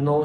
9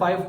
5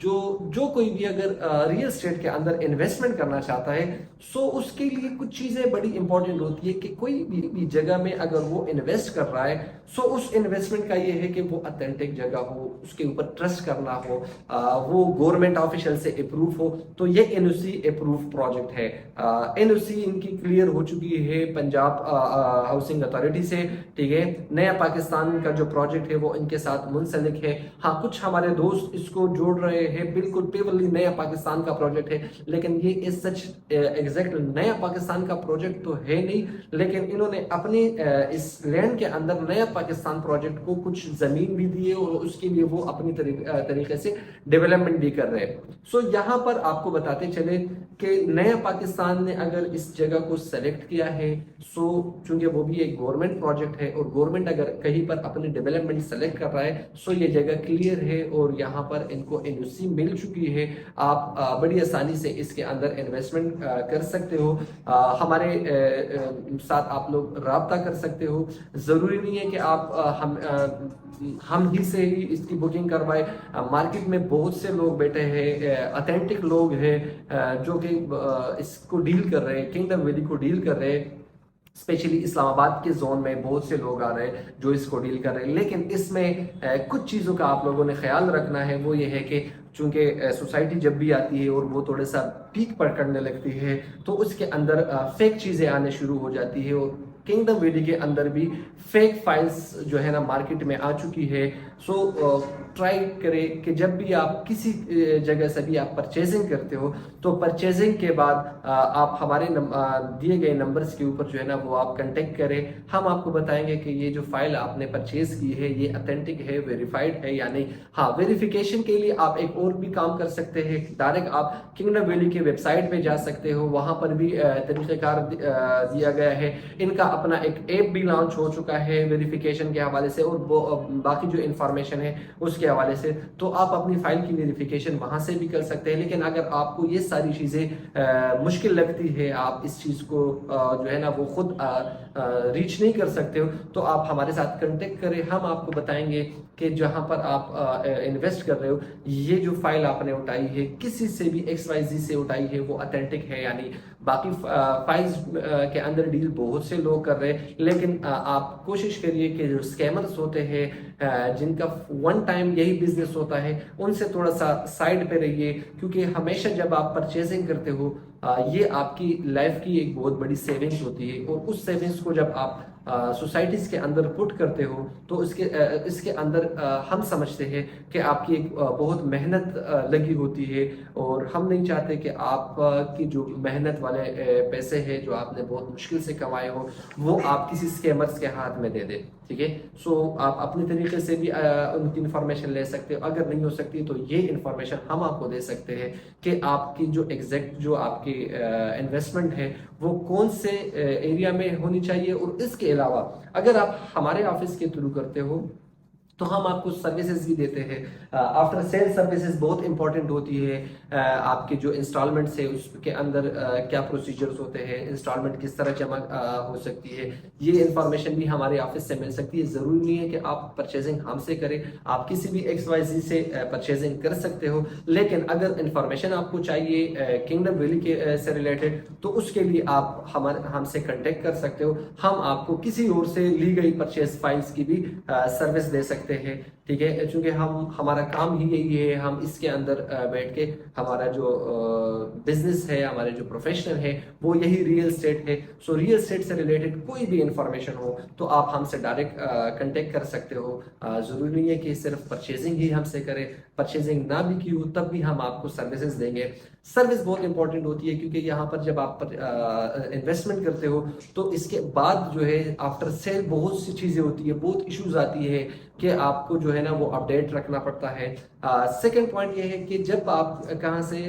جو کوئی بھی اگر ریئل اسٹیٹ کے اندر انویسٹمنٹ کرنا چاہتا ہے سو اس کے لیے کچھ چیزیں بڑی امپورٹنٹ ہوتی ہے کہ کوئی بھی جگہ میں اگر وہ انویسٹ کر رہا ہے سو اس انویسٹمنٹ کا یہ ہے کہ وہ اتھینٹک جگہ ہو, اس کے اوپر ٹرسٹ کرنا ہو, وہ گورنمنٹ آفیشیل سے اپروو ہو. تو یہ این او سی اپروو پروجیکٹ ہے. این او سی ان کی کلیئر ہو چکی ہے پنجاب ہاؤسنگ اتھارٹی سے, ٹھیک ہے. نیا پاکستان کا جو پروجیکٹ ہے وہ ان کے ساتھ منسلک ہے. ہاں کچھ ہمارے دوست اس کو جوڑ رہے ہیں, بالکل پیورلی نیا پاکستان کا پروجیکٹ ہے, لیکن یہ اس سچ ایگزیکٹ نیا پاکستان کا پروجیکٹ تو ہے نہیں, لیکن انہوں نے اپنی اس لینڈ کے اندر نیا پاکستان پروجیکٹ کو کچھ زمین بھی دی ہے اور اس کے لیے وہ اپنی طریقے سے ڈیولپمنٹ بھی کر رہے ہیں. سو یہاں پر آپ کو بتاتے چلے کہ نیا پاکستان نے اگر اس جگہ کو سلیکٹ کیا ہے سو چونکہ وہ بھی ایک گورنمنٹ پروجیکٹ ہے اور گورنمنٹ اگر کہیں پر اپنی ڈیولپمنٹ سلیکٹ کر رہا ہے سو یہ جگہ کلیئر ہے اور یہاں پر ان کو این او سی مل چکی ہے. آپ بڑی آسانی سے اس کے اندر انویسٹمنٹ کر سکتے ہو. ہمارے ساتھ آپ لوگ رابطہ کر سکتے ہو. ضروری نہیں ہے کہ آپ ہم ہی سے ہی اس کی بکنگ کروائے. مارکیٹ میں بہت سے لوگ بیٹھے ہیں, اتھینٹک لوگ ہیں جو کہ اس کو ڈیل کر رہے ہیں, کنگڈم ویلی کو ڈیل کر رہے ہیں. اسپیشلی اسلام آباد کے زون میں بہت سے لوگ آ رہے ہیں جو اس کو ڈیل کر رہے ہیں. لیکن اس میں کچھ چیزوں کا آپ لوگوں نے خیال رکھنا ہے. وہ یہ ہے کہ چونکہ سوسائٹی جب بھی آتی ہے اور وہ تھوڑا سا پیک پر کرنے لگتی ہے تو اس کے اندر فیک چیزیں آنے شروع ہو جاتی ہے, اور کنگڈم ویلی کے اندر بھی فیک فائلز جو ہے نا مارکیٹ میں آ چکی ہے. سو ٹرائی کرے کہ جب بھی آپ کسی جگہ سے بھی آپ پرچیزنگ کرتے ہو تو پرچیزنگ کے بعد آپ ہمارے دیے گئے نمبرز کے اوپر جو ہے نا وہ آپ کنٹیکٹ کریں. ہم آپ کو بتائیں گے کہ یہ جو فائل آپ نے پرچیز کی ہے یہ اتھینٹک ہے, ویریفائڈ ہے یا نہیں. ہاں ویریفیکیشن کے لیے آپ ایک اور بھی کام کر سکتے ہیں. ڈائریکٹ آپ کنگڈم ویلی کے ویب سائٹ پہ جا سکتے ہو, وہاں پر بھی طریقہ کار دیا گیا ہے. ان کا اپنا ایک ایپ بھی لانچ ہو چکا ہے ویریفیکیشن کے حوالے سے اور باقی جو انفارمیشن ہے اس کے حوالے سے. تو آپ اپنی فائل کی ویریفیکیشن وہاں سے بھی کر سکتے ہیں. لیکن اگر آپ کو یہ ساری چیزیں مشکل لگتی ہے, آپ اس چیز کو جو ہے نا وہ خود ریچ نہیں کر سکتے ہو, تو آپ ہمارے ساتھ کنٹیکٹ کریں. ہم آپ کو بتائیں گے کہ جہاں پر آپ انویسٹ کر رہے ہو یہ جو فائل آپ نے اٹھائی ہے کسی سے بھی ایکس وائی زی سے اٹھائی ہے وہ اتھینٹک ہے یعنی. باقی فائلز کے اندر ڈیل بہت سے لوگ کر رہے ہیں, لیکن آپ کوشش کریے کہ جو اسکیمرز ہوتے ہیں جن کا ون ٹائم یہی بزنس ہوتا ہے ان سے تھوڑا سا سائڈ پہ رہیے, کیونکہ ہمیشہ جب آپ پرچیزنگ کرتے ہو یہ آپ کی لائف کی ایک بہت بڑی سیونگز ہوتی ہے, اور اس سیونگز کو جب آپ سوسائٹیز کے اندر پٹ کرتے ہو تو اس کے اندر ہم سمجھتے ہیں کہ آپ کی ایک بہت محنت لگی ہوتی ہے, اور ہم نہیں چاہتے کہ آپ کی جو محنت والے پیسے ہیں جو آپ نے بہت مشکل سے کمائے ہو وہ آپ کسی اسکیمرز کے ہاتھ میں دے دیں. ٹھیک ہے, سو آپ اپنی طریقے سے بھی ان کی انفارمیشن لے سکتے ہو. اگر نہیں ہو سکتی تو یہ انفارمیشن ہم آپ کو دے سکتے ہیں کہ آپ کی جو ایگزیکٹ جو آپ کی انویسٹمنٹ ہے وہ کون سے ایریا میں ہونی چاہیے. اور اس کے علاوہ اگر آپ ہمارے آفس کے تھرو کرتے ہو تو ہم آپ کو سروسز بھی دیتے ہیں. آفٹر سیل سروسز بہت امپورٹنٹ ہوتی ہے. آپ کے جو انسٹالمنٹس ہے اس کے اندر کیا پروسیجرز ہوتے ہیں, انسٹالمنٹ کس طرح جمع ہو سکتی ہے, یہ انفارمیشن بھی ہمارے آفس سے مل سکتی ہے. ضروری نہیں ہے کہ آپ پرچیزنگ ہم سے کریں, آپ کسی بھی ایکس وائی زی سے پرچیزنگ کر سکتے ہو. لیکن اگر انفارمیشن آپ کو چاہیے کنگڈم ویلی کے سے ریلیٹڈ تو اس کے لیے آپ ہم سے کنٹیکٹ کر سکتے ہو. ہم آپ کو کسی اور سے لی گئی پرچیز فائلز کی بھی سروس دے سکتے ہیں. ٹھیک ہے, چونکہ ہمارا کام ہی یہی ہے, ہم اس کے اندر بیٹھ کے ہمارا جو بزنس ہے, ہمارے جو پروفیشنل ہے وہ یہی ریئل اسٹیٹ ہے. سو ریئل اسٹیٹ سے ریلیٹڈ کوئی بھی انفارمیشن ہو تو آپ ہم سے ڈائریکٹ کنٹیکٹ کر سکتے ہو. ضروری نہیں ہے کہ صرف پرچیزنگ ہی ہم سے کرے, پرچیزنگ نہ بھی کی ہو تب بھی ہم آپ کو سروسز دیں گے. سروس بہت امپورٹنٹ ہوتی ہے کیونکہ یہاں پر جب آپ انویسٹمنٹ کرتے ہو تو اس کے بعد جو ہے آفٹر سیل بہت سی چیزیں ہوتی ہے, بہت ایشوز آتی ہے کہ آپ کو جو ہے نا وہ اپڈیٹ رکھنا پڑتا ہے. سیکنڈ پوائنٹ یہ ہے کہ جب آپ کہاں سے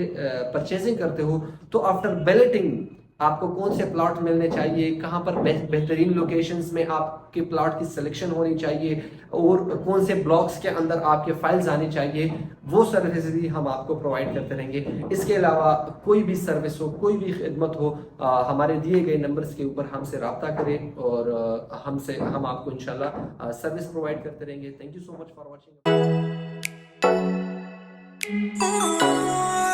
پرچیزنگ کرتے ہو تو آفٹر بیلٹنگ آپ کو کون سے پلاٹ ملنے چاہیے, کہاں پر بہترین لوکیشنز میں آپ کے پلاٹ کی سلیکشن ہونی چاہیے, اور کون سے بلاکس کے اندر آپ کے فائلز آنے چاہیے, وہ سروسز بھی ہم آپ کو پرووائڈ کرتے رہیں گے. اس کے علاوہ کوئی بھی سروس ہو, کوئی بھی خدمت ہو, ہمارے دیے گئے نمبرز کے اوپر ہم سے رابطہ کریں اور ہم آپ کو انشاءاللہ سروس پرووائڈ کرتے رہیں گے. Thank you so much for watching. Ooh.